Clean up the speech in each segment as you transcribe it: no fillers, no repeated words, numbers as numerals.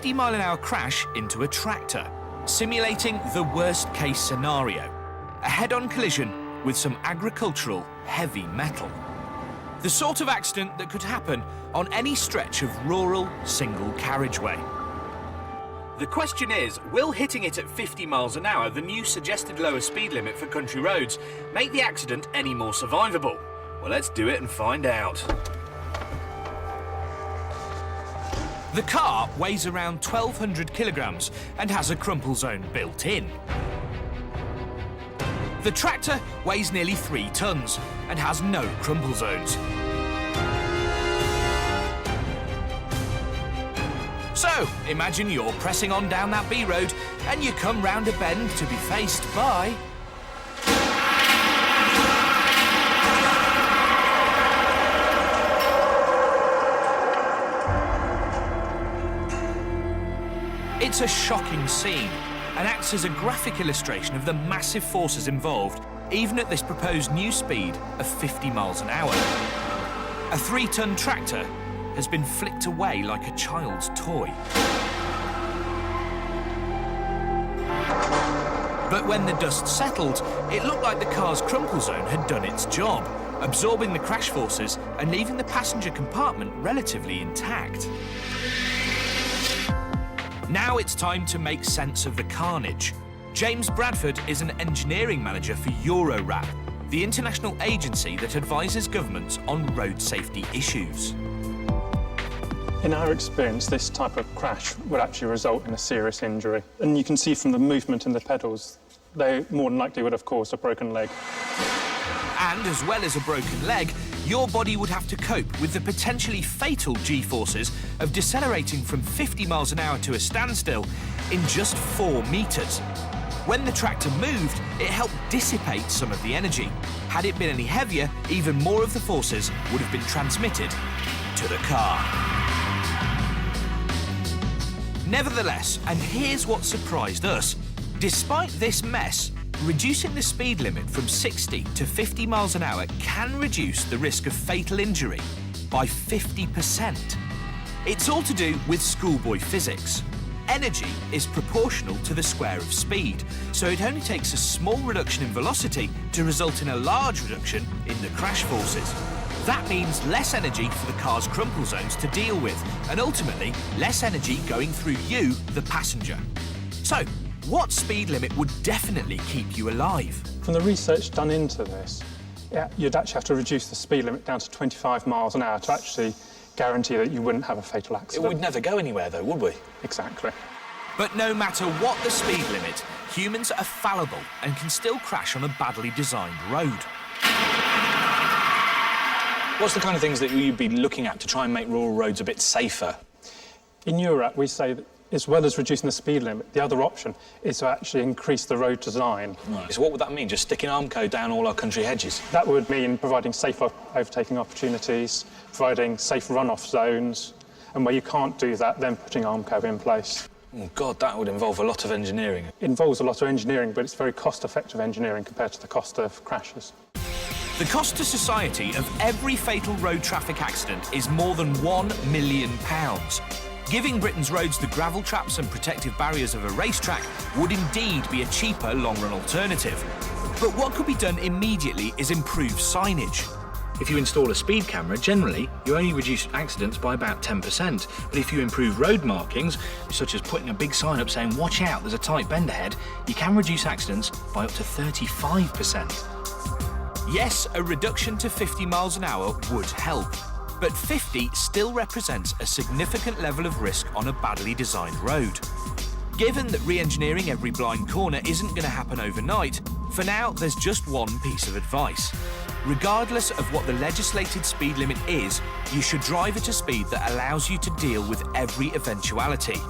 50-mile-an-hour crash into a tractor, simulating the worst-case scenario, a head-on collision with some agricultural heavy metal. The sort of accident that could happen on any stretch of rural single carriageway. The question is, will hitting it at 50 miles an hour, the new suggested lower speed limit for country roads, make the accident any more survivable? Well, let's do it and find out. The car weighs around 1,200 kilograms and has a crumple zone built in. The tractor weighs nearly 3 tons and has no crumple zones. So, imagine you're pressing on down that B road and you come round a bend to be faced by... It's a shocking scene and acts as a graphic illustration of the massive forces involved, even at this proposed new speed of 50 miles an hour. A 3-ton tractor has been flicked away like a child's toy. But when the dust settled, it looked like the car's crumple zone had done its job, absorbing the crash forces and leaving the passenger compartment relatively intact. Now it's time to make sense of the carnage. James Bradford is an engineering manager for Eurorap, the international agency that advises governments on road safety issues. In our experience, this type of crash would actually result in a serious injury. And you can see from the movement in the pedals, they more than likely would have caused a broken leg. And as well as a broken leg, your body would have to cope with the potentially fatal G-forces of decelerating from 50 miles an hour to a standstill in just 4 meters. When the tractor moved, it helped dissipate some of the energy. Had it been any heavier, even more of the forces would have been transmitted to the car. Nevertheless, and here's what surprised us, despite this mess, reducing the speed limit from 60 to 50 miles an hour can reduce the risk of fatal injury by 50%. It's all to do with schoolboy physics. Energy is proportional to the square of speed, so it only takes a small reduction in velocity to result in a large reduction in the crash forces. That means less energy for the car's crumple zones to deal with, and ultimately less energy going through you, the passenger. So, what speed limit would definitely keep you alive? From the research done into this, you'd actually have to reduce the speed limit down to 25 miles an hour to actually guarantee that you wouldn't have a fatal accident. It would never go anywhere, though, would we? Exactly. But no matter what the speed limit, humans are fallible and can still crash on a badly designed road. What's the kind of things that you'd be looking at to try and make rural roads a bit safer? In Europe, we say that as well as reducing the speed limit, the other option is to actually increase the road design. Right. So what would that mean? Just sticking Armco down all our country hedges? That would mean providing safe overtaking opportunities, providing safe run-off zones, and where you can't do that, then putting Armco in place. Oh, God, that would involve a lot of engineering. It involves a lot of engineering, but it's very cost-effective engineering compared to the cost of crashes. The cost to society of every fatal road traffic accident is more than £1 million. Giving Britain's roads the gravel traps and protective barriers of a racetrack would indeed be a cheaper, long-run alternative. But what could be done immediately is improve signage. If you install a speed camera, generally, you only reduce accidents by about 10%. But if you improve road markings, such as putting a big sign up saying, "Watch out, there's a tight bend ahead," you can reduce accidents by up to 35%. Yes, a reduction to 50 miles an hour would help. But 50 still represents a significant level of risk on a badly designed road. Given that re-engineering every blind corner isn't going to happen overnight, for now there's just one piece of advice. Regardless of what the legislated speed limit is, you should drive at a speed that allows you to deal with every eventuality.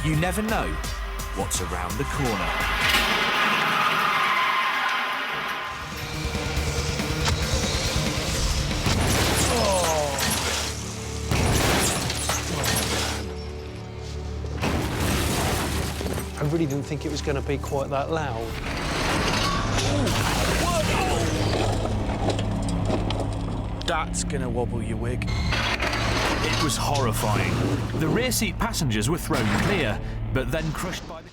You never know what's around the corner. I really didn't think it was going to be quite that loud. That's going to wobble your wig. It was horrifying. The rear seat passengers were thrown clear, but then crushed by the...